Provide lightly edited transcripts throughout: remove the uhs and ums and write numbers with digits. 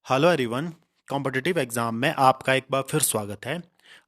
Hello everyone. Competitive exam में आपका एक बार फिर स्वागत है।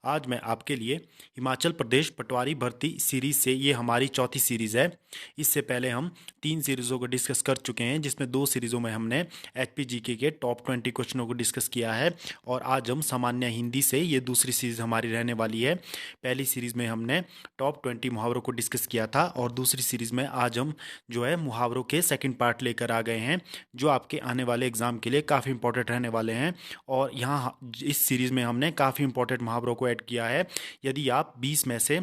आज मैं आपके लिए हिमाचल प्रदेश पटवारी भर्ती सीरीज़ से ये हमारी चौथी सीरीज़ है। इससे पहले हम 3 सीरीज़ों को डिस्कस कर चुके हैं, जिसमें 2 सीरीज़ों में हमने एचपीजीके के टॉप 20 क्वेश्चनों को डिस्कस किया है और आज हम सामान्य हिंदी से ये दूसरी सीरीज़ हमारी रहने वाली है। पहली सीरीज़ में हमने टॉप 20 मुहावरों को डिस्कस किया था और दूसरी सीरीज़ में आज हम जो है मुहावरों के सेकंड पार्ट लेकर आ गए हैं, जो आपके आने वाले एग्ज़ाम के लिए काफ़ी इंपॉर्टेंट रहने वाले हैं। और यहाँ इस सीरीज़ में हमने काफ़ी इंपॉर्टेंट मुहावरों को ऐड किया है। यदि आप 20 में से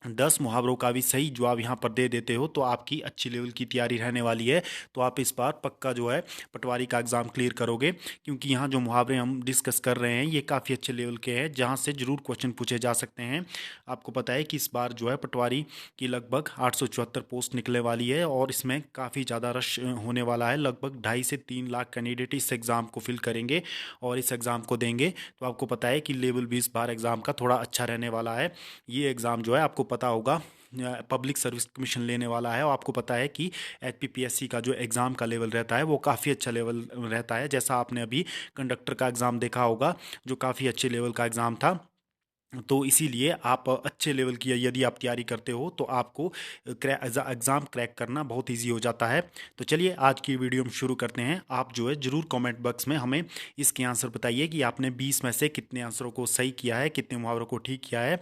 10 मुहावरों का भी सही जवाब यहाँ पर दे देते हो तो आपकी अच्छी लेवल की तैयारी रहने वाली है। तो आप इस बार पक्का जो है पटवारी का एग्ज़ाम क्लियर करोगे, क्योंकि यहाँ जो मुहावरे हम डिस्कस कर रहे हैं ये काफ़ी अच्छे लेवल के हैं, जहाँ से ज़रूर क्वेश्चन पूछे जा सकते हैं। आपको पता है कि इस बार जो है पटवारी की लगभग 874 पोस्ट निकलने वाली है और इसमें काफ़ी ज़्यादा रश होने वाला है। लगभग 2.5 से 3 लाख कैंडिडेट इस एग्ज़ाम को फिल करेंगे और इस एग्ज़ाम को देंगे। तो आपको पता है कि लेवल 20 बार एग्ज़ाम का थोड़ा अच्छा रहने वाला है। ये एग्ज़ाम जो है आपको पता होगा पब्लिक सर्विस कमीशन लेने वाला है और आपको पता है कि एचपीपीएससी का जो एग्ज़ाम का लेवल रहता है वो काफ़ी अच्छा लेवल रहता है। जैसा आपने अभी कंडक्टर का एग्ज़ाम देखा होगा, जो काफ़ी अच्छे लेवल का एग्ज़ाम था। तो इसीलिए आप अच्छे लेवल की यदि आप तैयारी करते हो तो आपको एग्ज़ाम क्रैक करना बहुत इजी हो जाता है। तो चलिए आज की वीडियो हम शुरू करते हैं। आप जो है ज़रूर कमेंट बॉक्स में हमें इसके आंसर बताइए कि आपने 20 में से कितने आंसरों को सही किया है, कितने मुहावरों को ठीक किया है।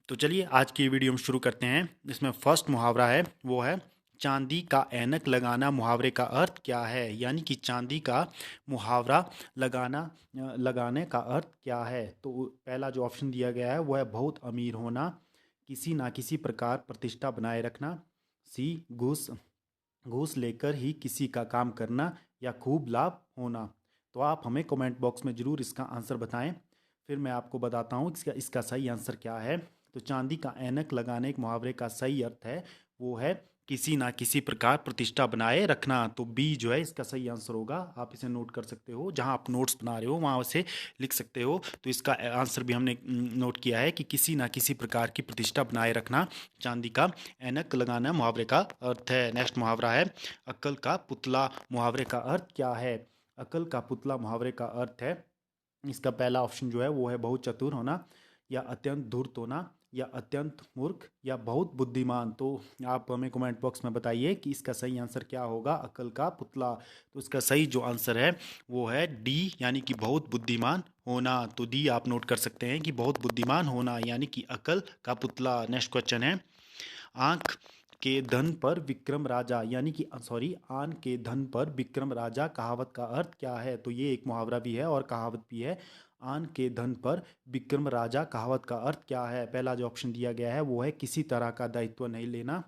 तो चलिए आज की वीडियो हम शुरू करते हैं। इसमें फर्स्ट मुहावरा है, वो है चांदी का ऐनक लगाना। मुहावरे का अर्थ क्या है? यानी कि चांदी का मुहावरा लगाने का अर्थ क्या है? तो पहला जो ऑप्शन दिया गया है वो है बहुत अमीर होना, किसी ना किसी प्रकार प्रतिष्ठा बनाए रखना, सी घूस घूस लेकर ही किसी का काम करना, या खूब लाभ होना। तो आप हमें कमेंट बॉक्स में ज़रूर इसका आंसर बताएं, फिर मैं आपको बताता हूँ इसका इसका सही आंसर क्या है। तो चांदी का ऐनक लगाने के मुहावरे का सही अर्थ है वो है किसी ना किसी प्रकार प्रतिष्ठा बनाए रखना। तो बी जो है इसका सही आंसर होगा। आप इसे नोट कर सकते हो, जहां आप नोट्स बना रहे हो वहां से लिख सकते हो। तो इसका आंसर भी हमने नोट किया है कि किसी ना किसी प्रकार की प्रतिष्ठा बनाए रखना चांदी का ऐनक लगाना मुहावरे का अर्थ है। नेक्स्ट मुहावरा है अक्ल का पुतला। मुहावरे का अर्थ क्या है? अकल का पुतला मुहावरे का अर्थ है, इसका पहला ऑप्शन जो है वो है बहुत चतुर होना, या अत्यंत धूर्त होना, या अत्यंत मूर्ख, या बहुत बुद्धिमान। तो आप हमें कमेंट बॉक्स में बताइए कि इसका सही आंसर क्या होगा अकल का पुतला। तो इसका सही जो आंसर है वो है डी, यानी कि बहुत बुद्धिमान होना। तो डी आप नोट कर सकते हैं कि बहुत बुद्धिमान होना यानी कि अकल का पुतला। नेक्स्ट क्वेश्चन है आंख के धन पर विक्रम राजा, यानी कि सॉरी आन के धन पर विक्रम राजा कहावत का अर्थ क्या है? तो ये एक मुहावरा भी है और कहावत भी है। आन के धन पर विक्रम राजा कहावत का अर्थ क्या है? पहला जो ऑप्शन दिया गया है वो है किसी तरह का दायित्व नहीं लेना,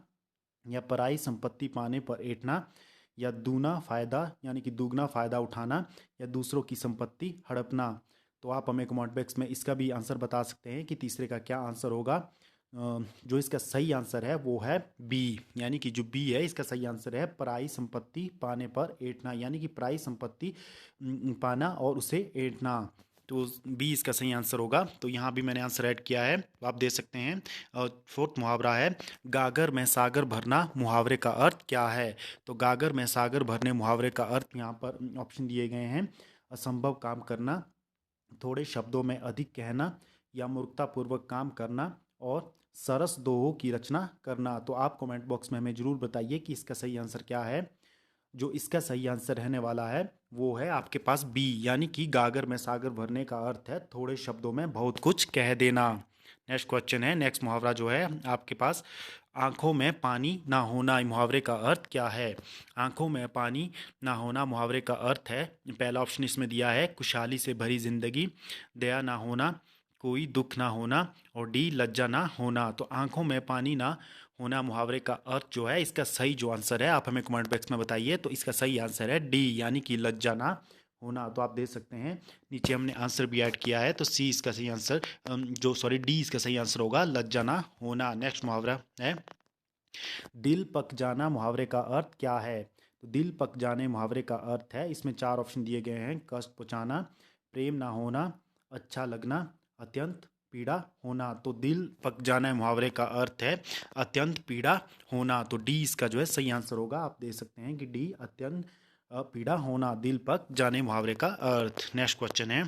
या पराई संपत्ति पाने पर ऐंठना, या दूना फायदा यानी कि दुगना फायदा उठाना, या दूसरों की संपत्ति हड़पना। तो आप हमें कमेंट बॉक्स में इसका भी आंसर बता सकते हैं कि तीसरे का क्या आंसर होगा। जो इसका सही आंसर है वो है बी, यानी कि जो बी है इसका सही आंसर है पराई संपत्ति पाने पर ऐंठना, यानी कि पराई संपत्ति पाना और उसे ऐंठना। तो बी इसका सही आंसर होगा। तो यहाँ भी मैंने आंसर ऐड किया है, तो आप दे सकते हैं। और फोर्थ मुहावरा है गागर में सागर भरना। मुहावरे का अर्थ क्या है? तो गागर में सागर भरने मुहावरे का अर्थ यहाँ पर ऑप्शन दिए गए हैं असंभव काम करना, थोड़े शब्दों में अधिक कहना, या मूर्खतापूर्वक काम करना, और सरस दोहों की रचना करना। तो आप कमेंट बॉक्स में हमें ज़रूर बताइए कि इसका सही आंसर क्या है। जो इसका सही आंसर रहने वाला है वो है आपके पास बी, यानी कि गागर में सागर भरने का अर्थ है थोड़े शब्दों में बहुत कुछ कह देना। नेक्स्ट क्वेश्चन है, नेक्स्ट मुहावरा जो है आपके पास आंखों में पानी ना होना। मुहावरे का अर्थ क्या है? आंखों में पानी ना होना मुहावरे का अर्थ है, पहला ऑप्शन इसमें दिया है खुशहाली से भरी जिंदगी, दया ना होना, कोई दुख ना होना, और डी लज्जा ना होना। तो आंखों में पानी ना होना मुहावरे का अर्थ जो है इसका सही जो आंसर है आप हमें कमेंट बॉक्स में बताइए। तो इसका सही आंसर है डी, यानी कि लज्जा ना होना। तो आप देख सकते हैं नीचे हमने आंसर भी ऐड किया है। तो सी इसका सही आंसर डी इसका सही आंसर होगा लज्जा ना होना। नेक्स्ट मुहावरा है दिल पक जाना। मुहावरे का अर्थ क्या है? तो दिल पक जाने मुहावरे का अर्थ है, इसमें चार ऑप्शन दिए गए हैं कष्ट पहुंचाना, प्रेम ना होना, अच्छा लगना, अत्यंत पीड़ा होना। तो दिल पक जाना मुहावरे का अर्थ है अत्यंत पीड़ा होना। तो डी इसका जो है सही आंसर होगा। आप देख सकते हैं कि डी अत्यंत पीड़ा होना, दिल पक जाने मुहावरे का अर्थ। नेक्स्ट क्वेश्चन है,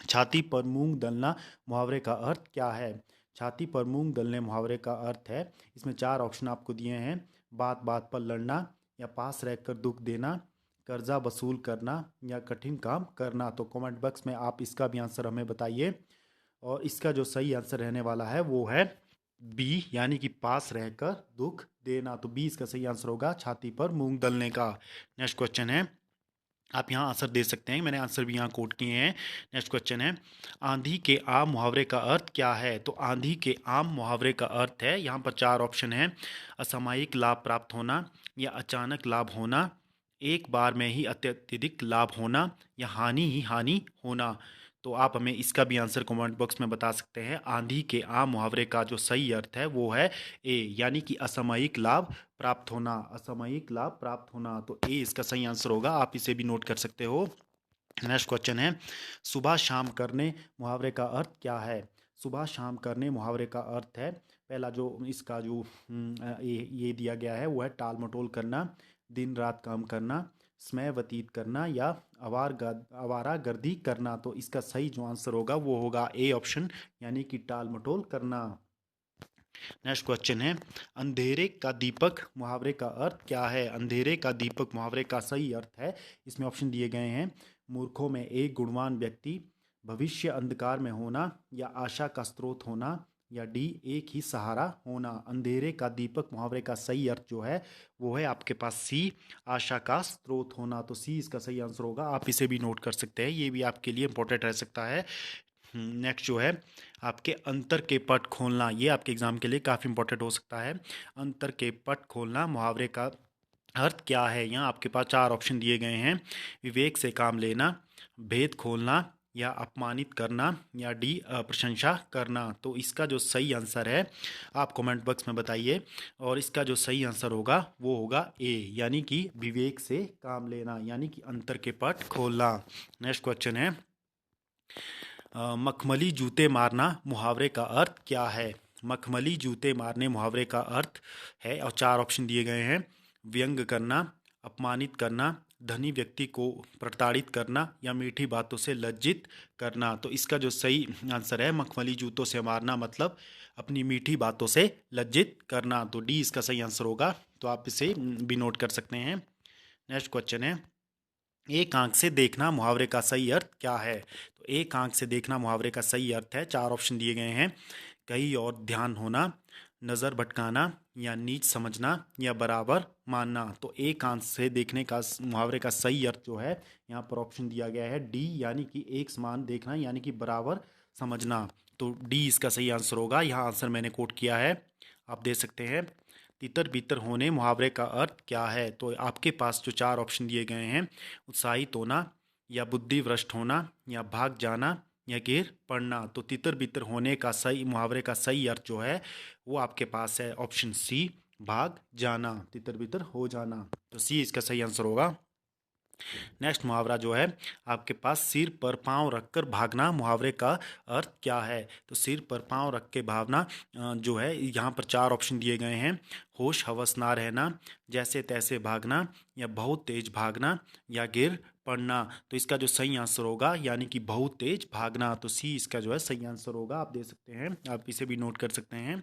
छाती पर मूंग दलना मुहावरे का अर्थ क्या है? छाती पर मूंग दलने मुहावरे का अर्थ है, इसमें चार ऑप्शन आपको दिए हैं। बात बात पर लड़ना, या पास रहकर दुख देना, कर्जा वसूल करना, या कठिन काम करना। तो कमेंट बॉक्स में आप इसका भी आंसर हमें बताइए। और इसका जो सही आंसर रहने वाला है वो है बी, यानी कि पास रहकर दुख देना। तो बी इसका सही आंसर होगा, छाती पर मूंग दलने का। नेक्स्ट क्वेश्चन है, आप यहाँ आंसर दे सकते हैं, मैंने आंसर भी यहाँ कोट किए हैं। नेक्स्ट क्वेश्चन है, आंधी के आम मुहावरे का अर्थ क्या है? तो आंधी के आम मुहावरे का अर्थ है, यहाँ पर चार ऑप्शन है। असामयिक लाभ प्राप्त होना, या अचानक लाभ होना, एक बार में ही अत्यधिक लाभ होना, या हानि ही हानि होना। तो आप हमें इसका भी आंसर कमेंट बॉक्स में बता सकते हैं। आंधी के आम मुहावरे का जो सही अर्थ है वो है ए, यानी कि असामयिक लाभ प्राप्त होना। असामयिक लाभ प्राप्त होना, तो ए इसका सही आंसर होगा, आप इसे भी नोट कर सकते हो। नेक्स्ट क्वेश्चन है, सुबह शाम करने मुहावरे का अर्थ क्या है? सुबह शाम करने मुहावरे का अर्थ है, पहला जो इसका जो ये दिया गया है वो है टाल मटोल करना, दिन रात काम करना, समय व्यतीत करना, या आवारागर्दी करना। तो इसका सही जो आंसर होगा वो होगा ए ऑप्शन, यानी कि टाल मटोल करना। नेक्स्ट क्वेश्चन है, अंधेरे का दीपक मुहावरे का अर्थ क्या है? अंधेरे का दीपक मुहावरे का सही अर्थ है, इसमें ऑप्शन दिए गए हैं। मूर्खों में एक गुणवान व्यक्ति, भविष्य अंधकार में होना, या आशा का स्रोत होना, या डी एक ही सहारा होना। अंधेरे का दीपक मुहावरे का सही अर्थ जो है वो है आपके पास सी, आशा का स्रोत होना। तो सी इसका सही आंसर होगा, आप इसे भी नोट कर सकते हैं, ये भी आपके लिए इंपॉर्टेंट रह सकता है। नेक्स्ट जो है, आपके अंतर के पट खोलना, ये आपके एग्जाम के लिए काफ़ी इंपॉर्टेंट हो सकता है। अंतर के पट खोलना मुहावरे का अर्थ क्या है? यहाँ आपके पास चार ऑप्शन दिए गए हैं। विवेक से काम लेना, भेद खोलना, या अपमानित करना, या डी प्रशंसा करना। तो इसका जो सही आंसर है आप कमेंट बॉक्स में बताइए। और इसका जो सही आंसर होगा वो होगा ए, यानी कि विवेक से काम लेना, यानी कि अंतर के पट खोलना। नेक्स्ट क्वेश्चन है, मखमली जूते मारना मुहावरे का अर्थ क्या है? मखमली जूते मारने मुहावरे का अर्थ है, और चार ऑप्शन दिए गए हैं। व्यंग करना, अपमानित करना, धनी व्यक्ति को प्रताड़ित करना, या मीठी बातों से लज्जित करना। तो इसका जो सही आंसर है, मखमली जूतों से मारना मतलब अपनी मीठी बातों से लज्जित करना। तो डी इसका सही आंसर होगा, तो आप इसे भी नोट कर सकते हैं। नेक्स्ट क्वेश्चन है, एक आंख से देखना मुहावरे का सही अर्थ क्या है? तो एक आंख से देखना मुहावरे का सही अर्थ है, चार ऑप्शन दिए गए हैं। कहीं और ध्यान होना, नज़र भटकाना, या नीच समझना, या बराबर मानना। तो एक आंख से देखने का मुहावरे का सही अर्थ जो है यहाँ पर ऑप्शन दिया गया है डी, यानी कि एक समान देखना, यानी कि बराबर समझना। तो डी इसका सही आंसर होगा, यहाँ आंसर मैंने कोट किया है, आप दे सकते हैं। तितर बितर होने मुहावरे का अर्थ क्या है? तो आपके पास जो चार ऑप्शन दिए गए हैं, उत्साहित होना, या बुद्धि भ्रष्ट होना, या भाग जाना, या गिर पड़ना। तो तितर बितर होने का सही मुहावरे का सही अर्थ जो है वो आपके पास है ऑप्शन सी, भाग जाना, तितर बितर हो जाना। तो सी इसका सही आंसर होगा। नेक्स्ट मुहावरा जो है आपके पास, सिर पर पाँव रखकर भागना मुहावरे का अर्थ क्या है? तो सिर पर पाँव रख के भागना जो है, यहाँ पर चार ऑप्शन दिए गए हैं। होश हवस ना रहना, जैसे तैसे भागना, या बहुत तेज भागना, या गिर पड़ना। तो इसका जो सही आंसर होगा, यानी कि बहुत तेज भागना। तो सी इसका जो है सही आंसर होगा, आप दे सकते हैं, आप इसे भी नोट कर सकते हैं।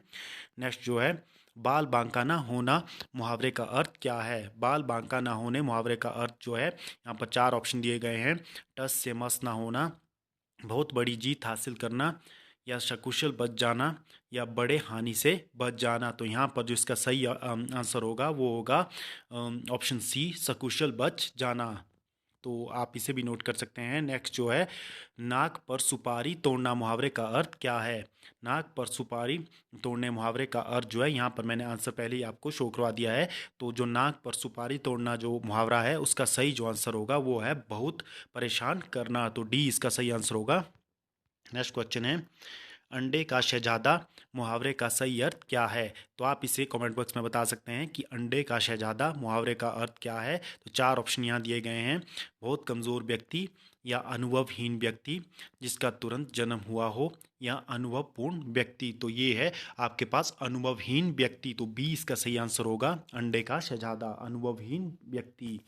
नेक्स्ट जो है, बाल बांका ना होना मुहावरे का अर्थ क्या है? बाल बांका ना होने मुहावरे का अर्थ जो है, यहाँ पर चार ऑप्शन दिए गए हैं। टस से मस ना होना, बहुत बड़ी जीत हासिल करना, या सकुशल बच जाना, या बड़े हानि से बच जाना। तो यहाँ पर जो इसका सही आंसर होगा वो होगा ऑप्शन सी, सकुशल बच जाना। तो आप इसे भी नोट कर सकते हैं। नेक्स्ट जो है, नाक पर सुपारी तोड़ना मुहावरे का अर्थ क्या है? नाक पर सुपारी तोड़ने मुहावरे का अर्थ जो है, यहाँ पर मैंने आंसर पहले ही आपको शो करवा दिया है। तो जो नाक पर सुपारी तोड़ना जो मुहावरा है उसका सही जो आंसर होगा वो है बहुत परेशान करना। तो डी इसका सही आंसर होगा। नेक्स्ट क्वेश्चन है, अंडे का शहजादा मुहावरे का सही अर्थ क्या है? तो आप इसे कमेंट बॉक्स में बता सकते हैं कि अंडे का शहजादा मुहावरे का अर्थ क्या है। तो चार ऑप्शन यहाँ दिए गए हैं। बहुत कमज़ोर व्यक्ति, या अनुभवहीन व्यक्ति जिसका तुरंत जन्म हुआ हो या अनुभवपूर्ण व्यक्ति। तो ये है आपके पास अनुभवहीन व्यक्ति। तो बी इसका सही आंसर होगा, अंडे का शहजादा, अनुभवहीन व्यक्ति।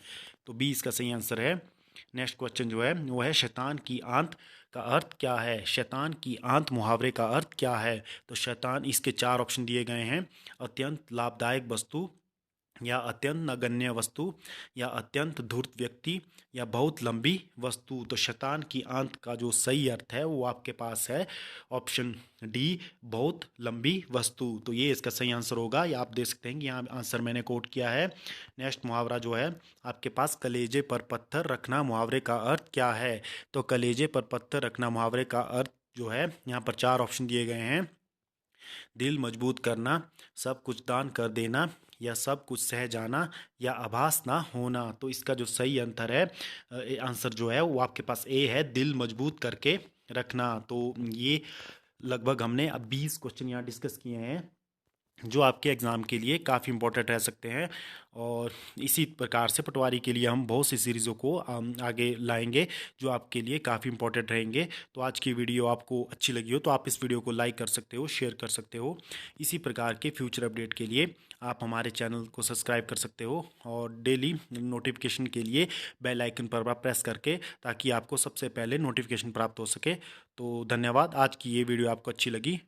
तो बी इसका सही आंसर है। नेक्स्ट क्वेश्चन जो है वो है शैतान की आंत का अर्थ क्या है। शैतान की आंत मुहावरे का अर्थ क्या है। तो शैतान, इसके चार ऑप्शन दिए गए हैं। अत्यंत लाभदायक वस्तु, या अत्यंत नगण्य वस्तु, या अत्यंत धूर्त व्यक्ति, या बहुत लंबी वस्तु। तो शैतान की आंत का जो सही अर्थ है वो आपके पास है ऑप्शन डी, बहुत लंबी वस्तु। तो ये इसका सही आंसर होगा। या आप देख सकते हैं कि यहाँ आंसर मैंने कोट किया है। नेक्स्ट मुहावरा जो है आपके पास कलेजे पर पत्थर रखना मुहावरे का अर्थ क्या है। तो कलेजे पर पत्थर रखना मुहावरे का अर्थ जो है, यहाँ पर चार ऑप्शन दिए गए हैं। दिल मजबूत करना, सब कुछ दान कर देना, या सब कुछ सह जाना, या आभास ना होना। तो इसका जो सही आंसर है, आंसर जो है वो आपके पास ए है, दिल मजबूत करके रखना। तो ये लगभग हमने अब 20 क्वेश्चन यहाँ डिस्कस किए हैं जो आपके एग्ज़ाम के लिए काफ़ी इंपॉर्टेंट रह सकते हैं। और इसी प्रकार से पटवारी के लिए हम बहुत सी सीरीज़ों को आगे लाएंगे जो आपके लिए काफ़ी इंपॉर्टेंट रहेंगे। तो आज की वीडियो आपको अच्छी लगी हो तो आप इस वीडियो को लाइक कर सकते हो, शेयर कर सकते हो। इसी प्रकार के फ्यूचर अपडेट के लिए आप हमारे चैनल को सब्सक्राइब कर सकते हो और डेली नोटिफिकेशन के लिए बेल आइकन पर प्रेस करके, ताकि आपको सबसे पहले नोटिफिकेशन प्राप्त हो सके। तो धन्यवाद। आज की ये वीडियो आपको अच्छी लगी